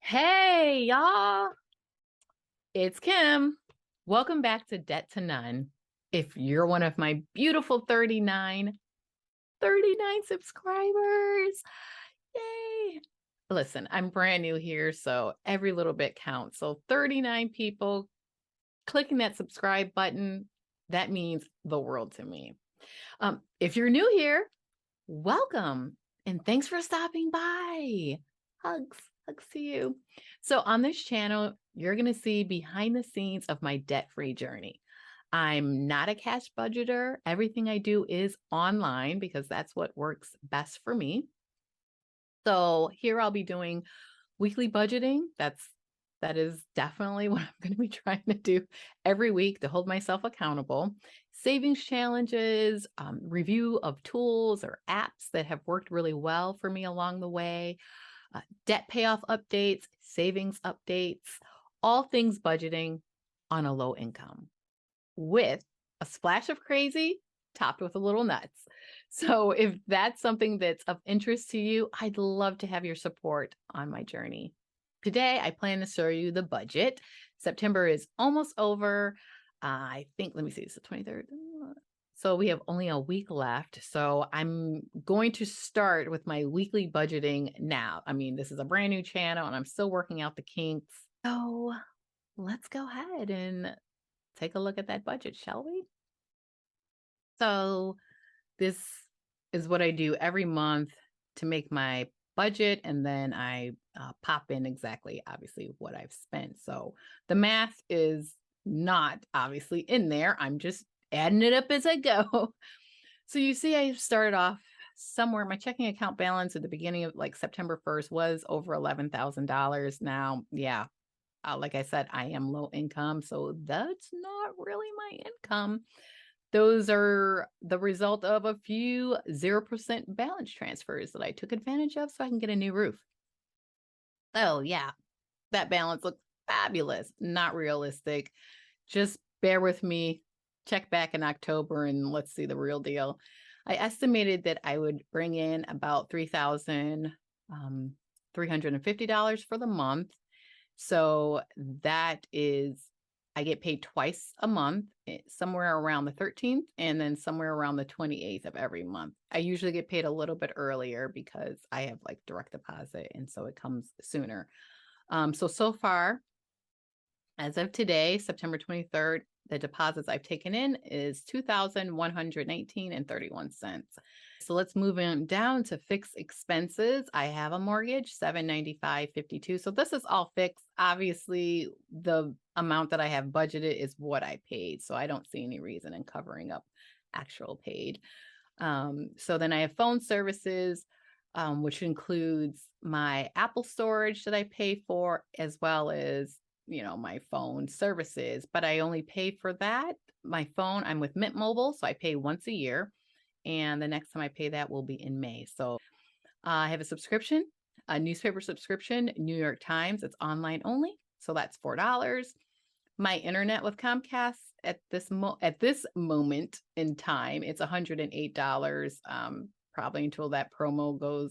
Hey, y'all. It's Kim. Welcome back to Debt to None. If you're one of my beautiful 39 subscribers, yay. Listen, I'm brand new here, so every little bit counts. So 39 people clicking that subscribe button, that means the world to me. If you're new here, welcome and thanks for stopping by. Hugs to you. So on this channel, you're going to see behind the scenes of my debt-free journey. I'm not a cash budgeter. Everything I do is online because that's what works best for me. So here I'll be doing weekly budgeting. That is definitely what I'm going to be trying to do every week to hold myself accountable. Savings challenges, review of tools or apps that have worked really well for me along the way, debt payoff updates, savings updates, all things budgeting on a low income with a splash of crazy topped with a little nuts. So if that's something that's of interest to you, I'd love to have your support on my journey. Today, I plan to show you the budget. September is almost over. I think, let me see, it's the 23rd. So we have only a week left. So I'm going to start with my weekly budgeting now. I mean, this is a brand new channel and I'm still working out the kinks. So let's go ahead and take a look at that budget, shall we? So this is what I do every month to make my budget, and then I pop in exactly, obviously, what I've spent. So the math is not obviously in there. I'm just adding it up as I go. So you see, I started off somewhere. My checking account balance at the beginning of like September 1st was over $11,000. Now, yeah, like I said, I am low income, so that's not really my income. Those are the result of a few 0% balance transfers that I took advantage of so I can get a new roof. Oh, yeah, that balance looks fabulous. Not realistic. Just bear with me. Check back in October and let's see the real deal. I estimated that I would bring in about $3,350 for the month. So that is, I get paid twice a month, somewhere around the 13th and then somewhere around the 28th of every month. I usually get paid a little bit earlier because I have like direct deposit and so it comes sooner. So far, as of today, September 23rd, the deposits I've taken in is $2,119.31. So let's move on down to fixed expenses. I have a mortgage, $795.52. So this is all fixed. Obviously, the amount that I have budgeted is what I paid. So I don't see any reason in covering up actual paid. So then I have phone services, which includes my Apple storage that I pay for, as well as my phone services, but I only pay for that. My phone, I'm with Mint Mobile, so I pay once a year. And the next time I pay that will be in May. So I have a subscription, a newspaper subscription, New York Times. It's online only. So that's $4. My internet with Comcast at this moment in time, it's $108. Probably until that promo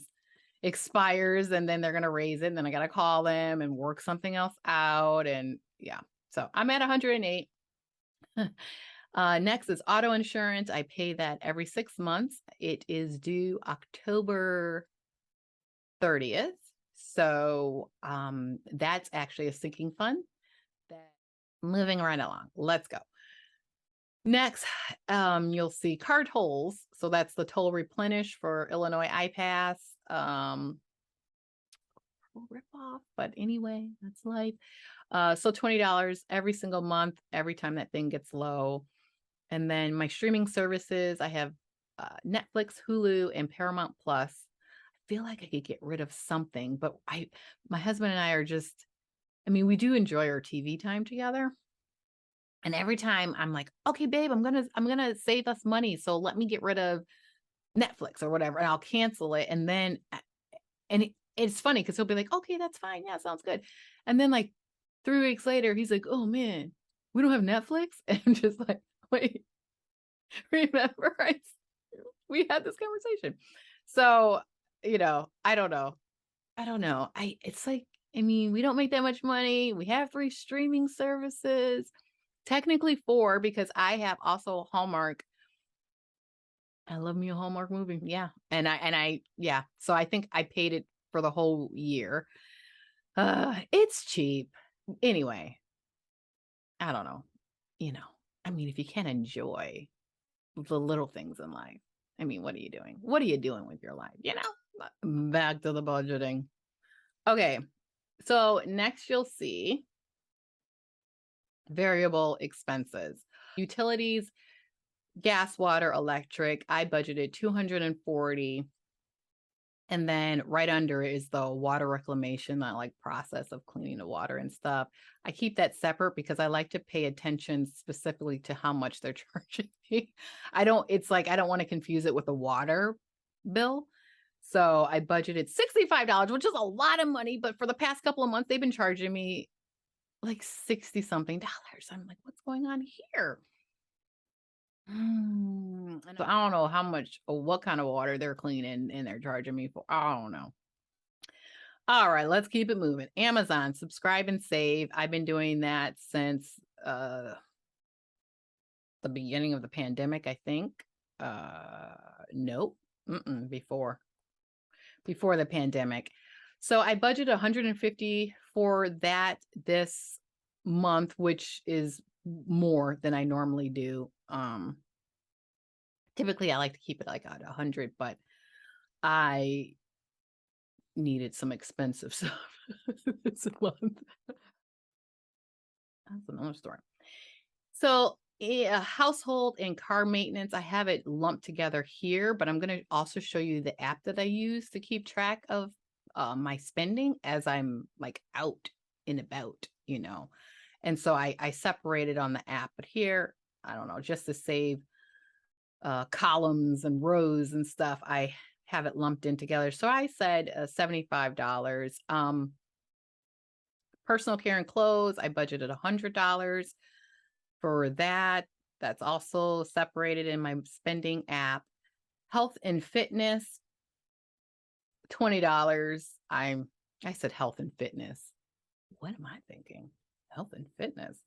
expires and then they're going to raise it and then I got to call them and work something else out. And yeah, so I'm at 108. Next is auto insurance. I pay that every 6 months. It is due October 30th. So that's actually a sinking fund. That moving right along. Let's go. Next, you'll see car tolls. So that's the toll replenish for Illinois iPass. Rip off, but anyway, that's life. So $20 every single month, every time that thing gets low. And then my streaming services, I have Netflix, Hulu, and Paramount Plus. I feel like I could get rid of something, but my husband and I are just, we do enjoy our TV time together. And every time I'm like, okay, babe, I'm gonna save us money, so let me get rid of Netflix or whatever, and I'll cancel it. And then, it's funny because he'll be like, okay, that's fine. Yeah, sounds good. And then like 3 weeks later, he's like, oh man, we don't have Netflix. And I'm just like, wait, remember we had this conversation. So, I don't know. It's like, I mean, we don't make that much money. We have 3 streaming services, technically 4 because I have also Hallmark. I love me a Hallmark movie. Yeah. Yeah. So I think I paid it for the whole year. It's cheap. Anyway, I don't know. I mean, if you can't enjoy the little things in life, I mean, what are you doing? What are you doing with your life? Back to the budgeting. Okay. So next you'll see variable expenses, utilities, gas, water, electric. I budgeted $240. And then right under it is the water reclamation, that like process of cleaning the water and stuff. I keep that separate because I like to pay attention specifically to how much they're charging me. I don't want to confuse it with a water bill. So I budgeted $65, which is a lot of money, but for the past couple of months, they've been charging me like 60 something dollars. I'm like, what's going on here? So I don't know how much or what kind of water they're cleaning and they're charging me for. I don't know. All right, let's keep it moving. Amazon, subscribe and save. I've been doing that since the beginning of the pandemic, I think. Nope. Before the pandemic. So I budgeted $150 for that this month, which is more than I normally do. Typically I like to keep it like at 100, but I needed some expensive stuff this month. That's another story. So household and car maintenance, I have it lumped together here, but I'm going to also show you the app that I use to keep track of my spending as I'm like out and about, And so I separated on the app, but here, I don't know, just to save columns and rows and stuff, I have it lumped in together. So I said $75. Personal care and clothes, I budgeted $100 for that. That's also separated in my spending app. Health and fitness, $20. I said health and fitness. What am I thinking? Health and fitness.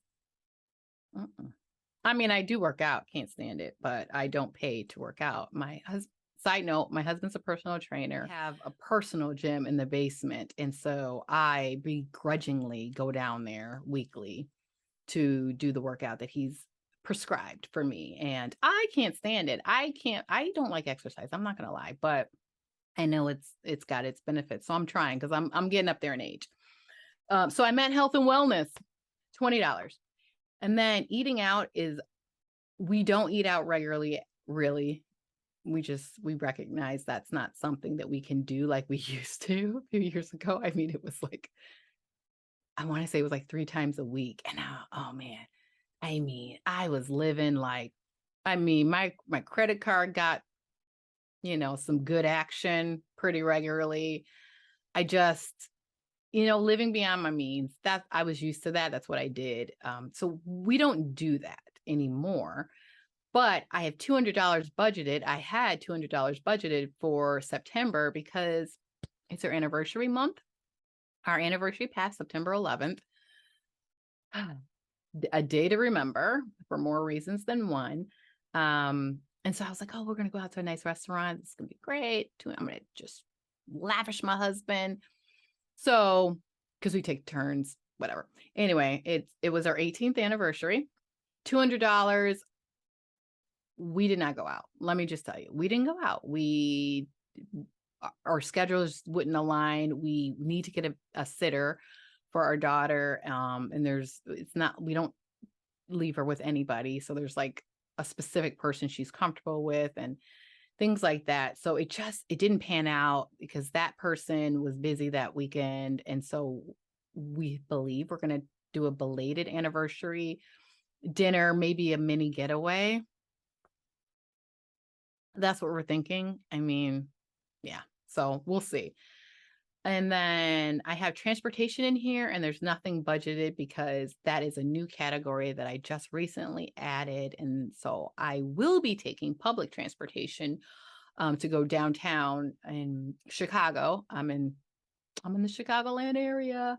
I mean, I do work out, can't stand it, but I don't pay to work out. Side note, my husband's a personal trainer. I have a personal gym in the basement. And so I begrudgingly go down there weekly to do the workout that he's prescribed for me. And I can't stand it. I don't like exercise. I'm not going to lie, but I know it's got its benefits. So I'm trying because I'm getting up there in age. So I meant health and wellness, $20. And then eating out we don't eat out regularly, really. We recognize that's not something that we can do like we used to a few years ago. I mean, it was like, I want to say it was like 3 times a week. And now, oh man, I mean, I was living like, my credit card got, some good action pretty regularly. I just, living beyond my means, that I was used to that. That's what I did. So we don't do that anymore. But I have $200 budgeted. I had $200 budgeted for September because it's our anniversary month. Our anniversary passed September 11th. A day to remember for more reasons than one. And so I was like, oh, we're going to go out to a nice restaurant. It's going to be great. I'm going to just lavish my husband. So, because we take turns, whatever. Anyway, it was our 18th anniversary. $200. We did not go out. Let me just tell you, we didn't go out. Our schedules wouldn't align. We need to get a sitter for our daughter. And we don't leave her with anybody. So there's like a specific person she's comfortable with and things like that. So it didn't pan out because that person was busy that weekend. And so we believe we're going to do a belated anniversary dinner, maybe a mini getaway. That's what we're thinking. I mean, yeah, so we'll see. And then I have transportation in here and there's nothing budgeted because that is a new category that I just recently added. And so I will be taking public transportation to go downtown in Chicago. I'm in I'm in the Chicagoland area.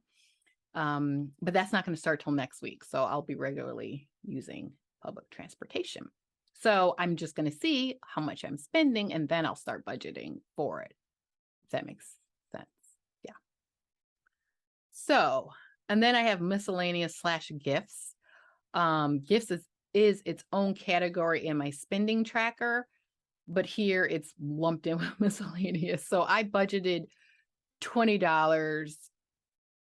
But that's not going to start till next week. So I'll be regularly using public transportation. So I'm just going to see how much I'm spending and then I'll start budgeting for it. If that makes sense. Yeah. So, and then I have miscellaneous / gifts. Gifts is its own category in my spending tracker, but here it's lumped in with miscellaneous. So I budgeted $20,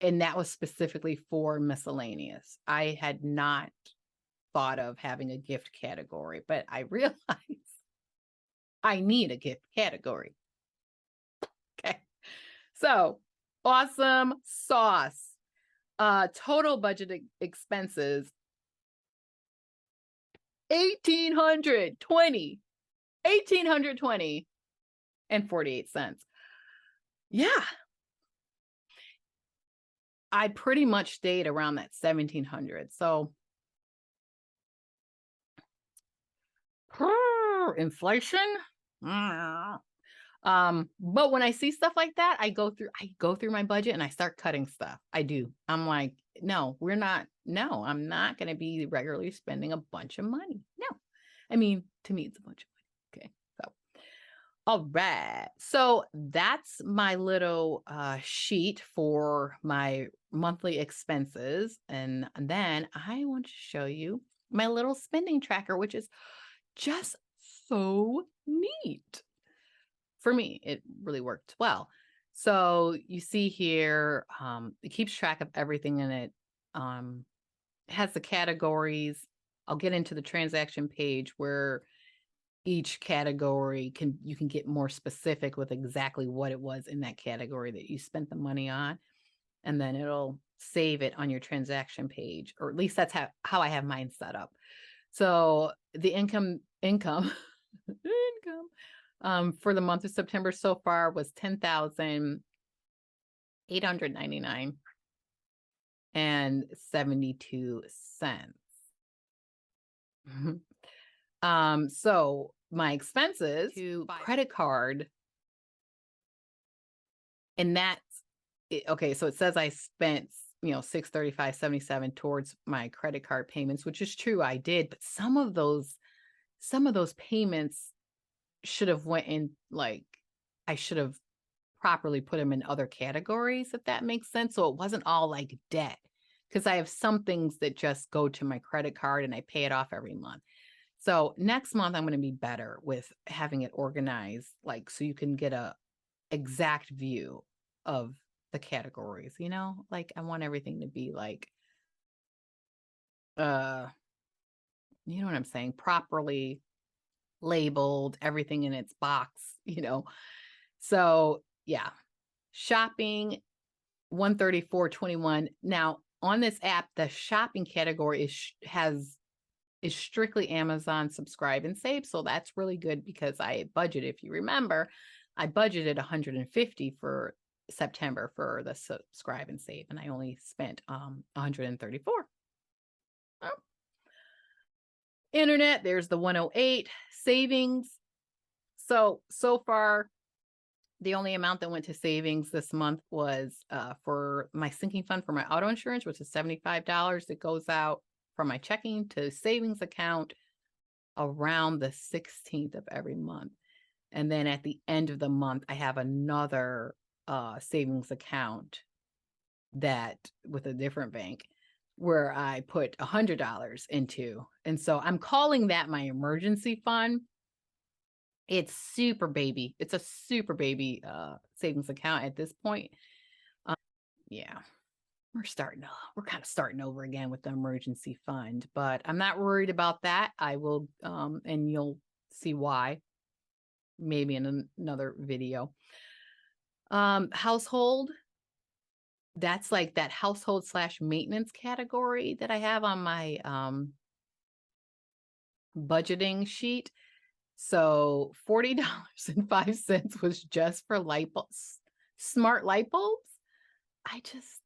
and that was specifically for miscellaneous. I had not thought of having a gift category, but I realized I need a gift category. Okay. So, awesome sauce. Total budget expenses, $1,820 and 48 cents. Yeah. I pretty much stayed around that 1,700. So inflation. But when I see stuff like that, I go through my budget and I start cutting stuff. I do. I'm like, no, I'm not going to be regularly spending a bunch of money. No. I mean, to me, it's a bunch of money. Okay. So, all right. So that's my little sheet for my monthly expenses. And then I want to show you my little spending tracker, which is just so neat. For me, it really worked well. So you see here, it keeps track of everything in it. It has the categories. I'll get into the transaction page where each category you can get more specific with exactly what it was in that category that you spent the money on. And then it'll save it on your transaction page, or at least that's how I have mine set up. So the income for the month of September so far was $10,899 and 72 cents. So my expenses to credit card, and that's okay. So it says I spent, $635.77 towards my credit card payments, which is true. I did, but some of those payments should have went in, like, I should have properly put them in other categories, if that makes sense. So it wasn't all like debt, because I have some things that just go to my credit card and I pay it off every month. So next month, I'm going to be better with having it organized, like, so you can get a exact view of the categories, like I want everything to be like, you know what I'm saying? Properly labeled, everything in its box, So yeah, shopping, $134.21. Now on this app, the shopping category is strictly Amazon Subscribe and Save. So that's really good because I budgeted, if you remember, I budgeted $150 for September for the Subscribe and Save, and I only spent $134. Oh. Internet, there's the 108. Savings. So far, the only amount that went to savings this month was for my sinking fund for my auto insurance, which is $75. It goes out from my checking to savings account around the 16th of every month. And then at the end of the month, I have another savings account that with a different bank where I put $100 into. And so I'm calling that my emergency fund. It's super baby. It's a super baby savings account at this point. Yeah, we're kind of starting over again with the emergency fund, but I'm not worried about that. I will, and you'll see why maybe in another video. Household, that's like that household / maintenance category that I have on my budgeting sheet. So $40.05 was just for light bulbs, smart light bulbs. I just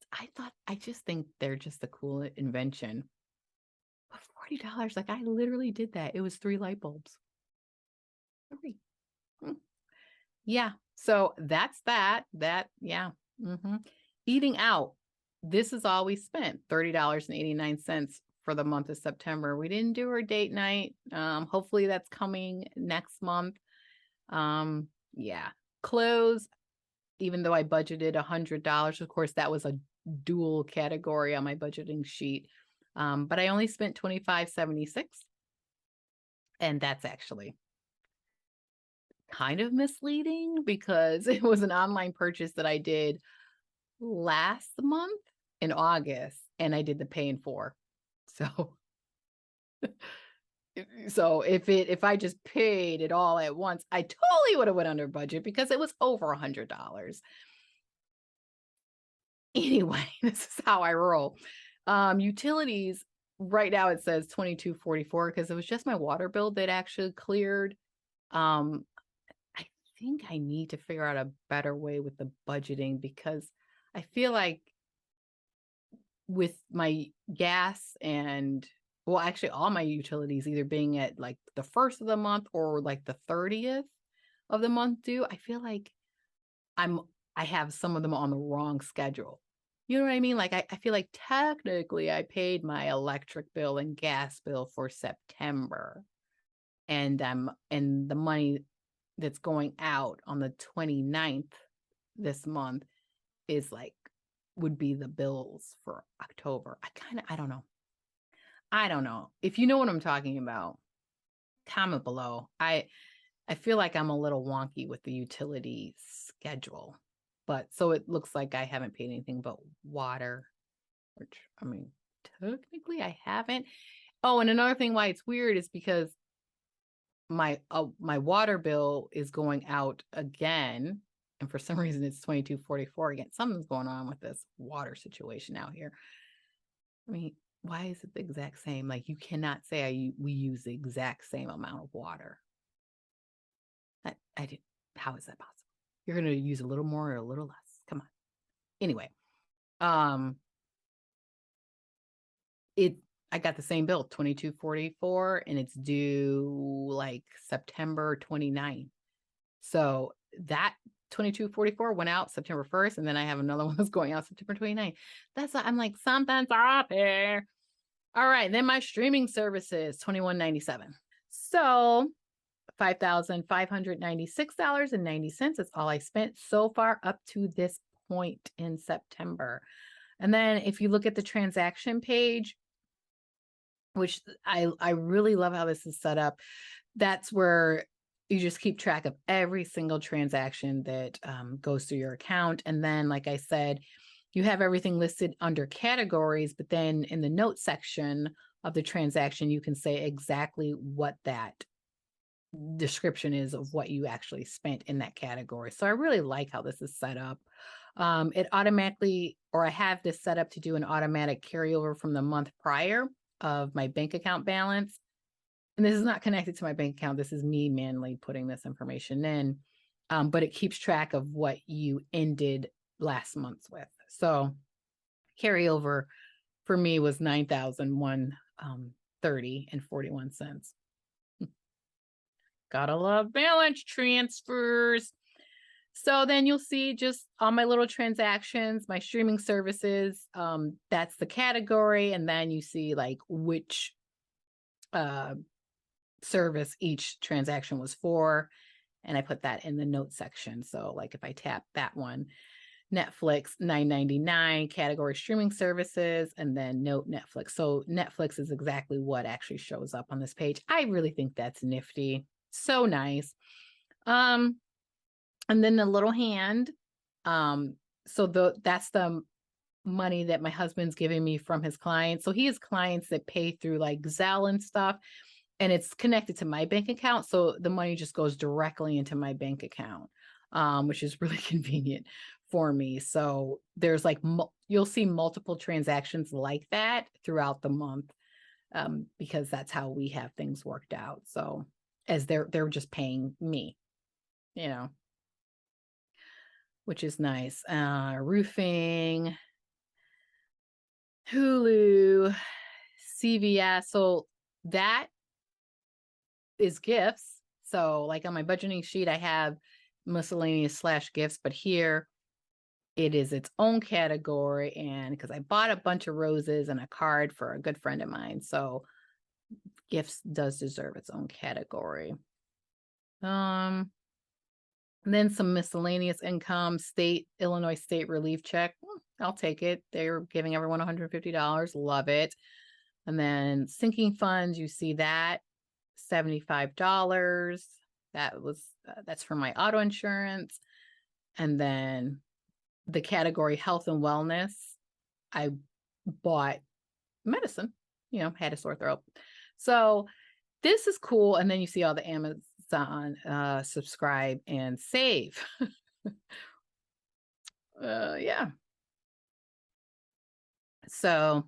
think they're just a cool invention. But $40, like I literally did that. It was 3 light bulbs. 3. Yeah. So that's that. Yeah. Eating out. This is all we spent, $30.89 for the month of September. We didn't do our date night. Hopefully that's coming next month. Yeah. Clothes, even though I budgeted $100, of course, that was a dual category on my budgeting sheet. But I only spent $25.76. And that's actually kind of misleading because it was an online purchase that I did last month in August, and I did the pay in 4. So if I just paid it all at once, I totally would have went under budget because it was over $100. Anyway, this is how I roll. Utilities, right now it says $22.44 because it was just my water bill that actually cleared. I think I need to figure out a better way with the budgeting because I feel like with my gas and, well, actually all my utilities either being at like the 1st of the month or like the 30th of the month due, I feel like I have some of them on the wrong schedule. You know what I mean? Like I feel like technically I paid my electric bill and gas bill for September, and the money that's going out on the 29th this month is like would be the bills for October. I don't know. I don't know. If you know what I'm talking about, comment below. I feel like I'm a little wonky with the utility schedule. But so it looks like I haven't paid anything but water, which I mean, technically I haven't. Oh, and another thing why it's weird is because my water bill is going out again, and for some reason it's $22.44 again. Something's going on with this water situation out here. I mean, why is it the exact same? Like you cannot say we use the exact same amount of water. I did. How is that possible? You're going to use a little more or a little less. Come on. Anyway, I got the same bill, $22.44, and it's due like September 29th. So that $22.44 went out September 1st, and then I have another one that's going out September 29th. I'm like, something's up here. All right, then my streaming services, $21.97. So $5,596.90 is all I spent so far up to this point in September. And then if you look at the transaction page, which I really love how this is set up, that's where you just keep track of every single transaction that goes through your account. And then, like I said, you have everything listed under categories, but then in the notes section of the transaction, you can say exactly what that description is of what you actually spent in that category. So I really like how this is set up. It automatically, or I have this set up to do an automatic carryover from the month prior of my bank account balance. And this is not connected to my bank account. This is me manually putting this information in. But it keeps track of what you ended last month with. So carryover for me was $9,130.41. Gotta love balance transfers. So then you'll see just all my little transactions, my streaming services, that's the category. And then you see like which service each transaction was for. And I put that in the notes section. So like if I tap that one, Netflix, $9.99, category streaming services, and then note Netflix. So Netflix is exactly what actually shows up on this page. I really think that's nifty. So nice. And then the little hand. So that's the money that my husband's giving me from his clients. So he has clients that pay through like Zelle and stuff, and it's connected to my bank account. So the money just goes directly into my bank account, which is really convenient for me. So there's like, you'll see multiple transactions like that throughout the month, because that's how we have things worked out. So as they're just paying me, you know, which is nice. Roofing, Hulu, CVS. So that is gifts. So like on my budgeting sheet, I have miscellaneous / gifts, but here It is its own category, and because I bought a bunch of roses and a card for a good friend of mine, so gifts does deserve its own category. And then some miscellaneous income, Illinois state relief check. I'll take it. They're giving everyone $150. Love it. And then sinking funds, you see that $75. That's for my auto insurance. And then the category health and wellness, I bought medicine, had a sore throat. So this is cool. And then you see all the Amazon subscribe and save. Yeah. So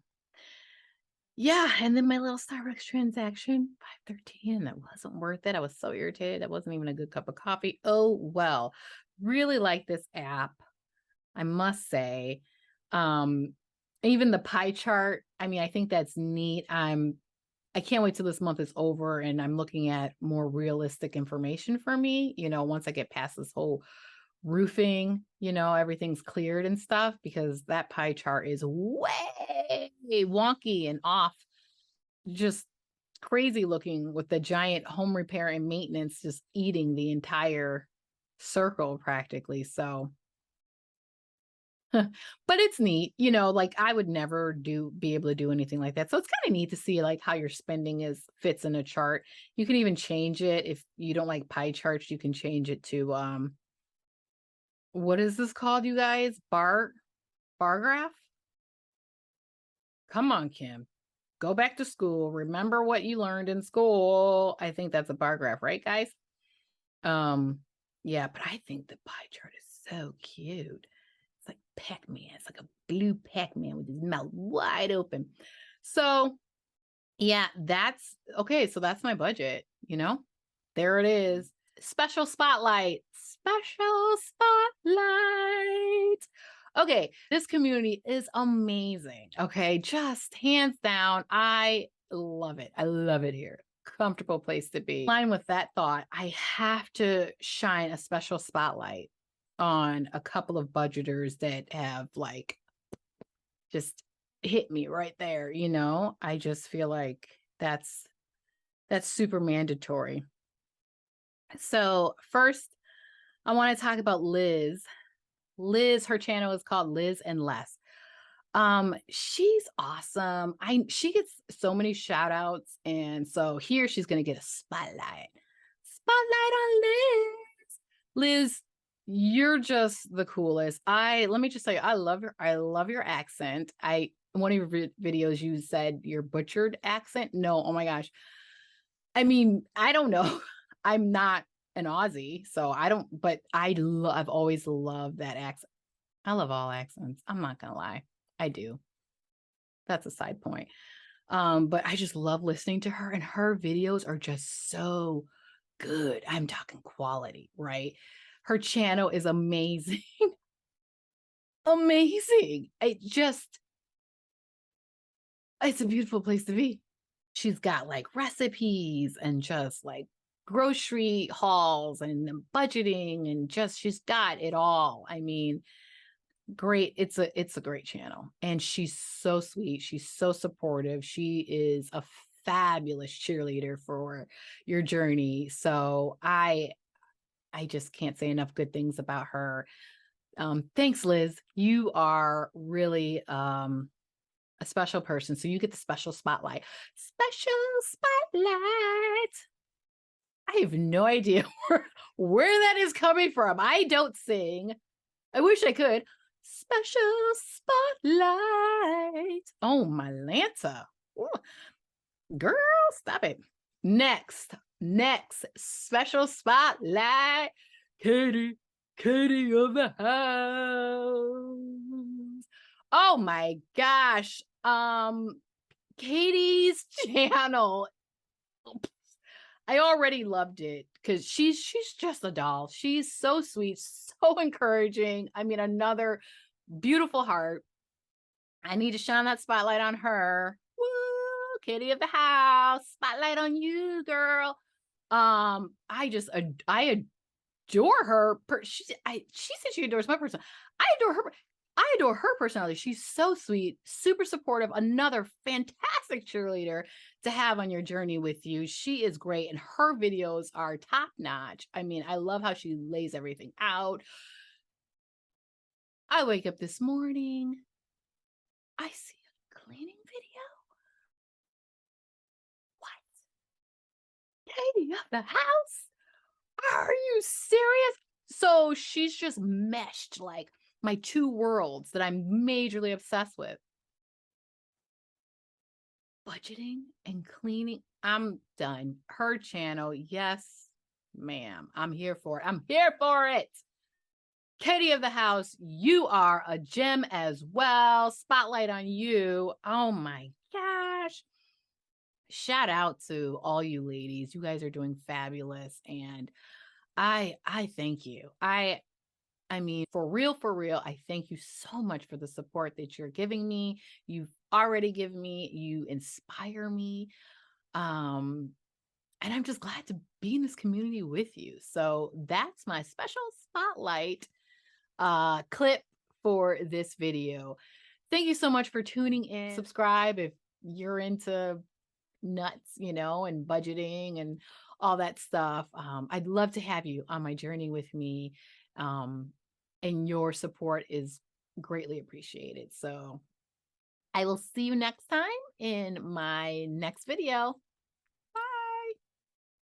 yeah, and then my little Starbucks transaction, $5.13. That wasn't worth it. I was so irritated. That wasn't even a good cup of coffee. Oh well. Really like this app, I must say. Even the pie chart, I mean, I think that's neat. I can't wait till this month is over and I'm looking at more realistic information for me, once I get past this whole roofing, everything's cleared and stuff, because that pie chart is way wonky and off, just crazy looking, with the giant home repair and maintenance just eating the entire circle practically. So but it's neat, like I would never be able to do anything like that. So it's kind of neat to see like how your spending fits in a chart. You can even change it. If you don't like pie charts, you can change it to what is this called, you guys? Bar graph? Come on, Kim. Go back to school. Remember what you learned in school. I think that's a bar graph, right, guys? Yeah, but I think the pie chart is so cute. It's like Pac-Man. It's like a blue Pac-Man with his mouth wide open. So yeah, that's okay. So that's my budget, there it is. Special spotlight. Okay, this community is amazing. Okay, just hands down, I love it. I love it here. Comfortable place to be. In line with that thought, I have to shine a special spotlight on a couple of budgeters that have like just hit me right there. I just feel like that's super mandatory. So first, I want to talk about Liz. Her channel is called Liz and Less. She's awesome. She gets so many shout outs, and so here she's gonna get a spotlight. Spotlight on Liz. Liz, you're just the coolest. Let me just tell you, I love your accent. One of your videos you said your butchered accent. No, oh my gosh. I mean, I don't know. I'm not an Aussie, so I don't, but I've always loved that accent. I love all accents. I'm not gonna lie. I do. That's a side point. But I just love listening to her, and her videos are just so good. I'm talking quality, right? Her channel is amazing. Amazing. It's a beautiful place to be. She's got like recipes and just like grocery hauls and budgeting, and just she's got it all. I mean, great. It's a great channel, and she's so sweet. She's so supportive. She is a fabulous cheerleader for your journey. So I just can't say enough good things about her. Thanks, Liz. You are really a special person. So you get the special spotlight. Special spotlight. I have no idea where that is coming from. I don't sing. I wish I could. Special spotlight. Oh, my Lanta. Ooh. Girl, stop it. Next special spotlight. Katie of the house. Oh my gosh. Katie's channel. I already loved it because she's just a doll. She's so sweet, so encouraging. I mean, another beautiful heart. I need to shine that spotlight on her. Woo, Kitty of the house. Spotlight on you, girl. I adore her. She said she adores my person. I adore her personality. She's so sweet, super supportive, another fantastic cheerleader to have on your journey with you. She is great and her videos are top notch. I mean, I love how she lays everything out. I wake up this morning, I see a cleaning video. What? Katie of the house? Are you serious? So she's just meshed like my two worlds that I'm majorly obsessed with. Budgeting and cleaning. I'm done. Her channel. Yes, ma'am. I'm here for it. I'm here for it. Katie of the house, you are a gem as well. Spotlight on you. Oh my gosh. Shout out to all you ladies. You guys are doing fabulous. And I thank you. I mean, for real, I thank you so much for the support that you're giving me. You've already given me. You inspire me. Um, and I'm just glad to be in this community with you. So that's my special spotlight clip for this video. Thank you so much for tuning in. Subscribe if you're into nuts, and budgeting and all that stuff. I'd love to have you on my journey with me. And your support is greatly appreciated. So I will see you next time in my next video.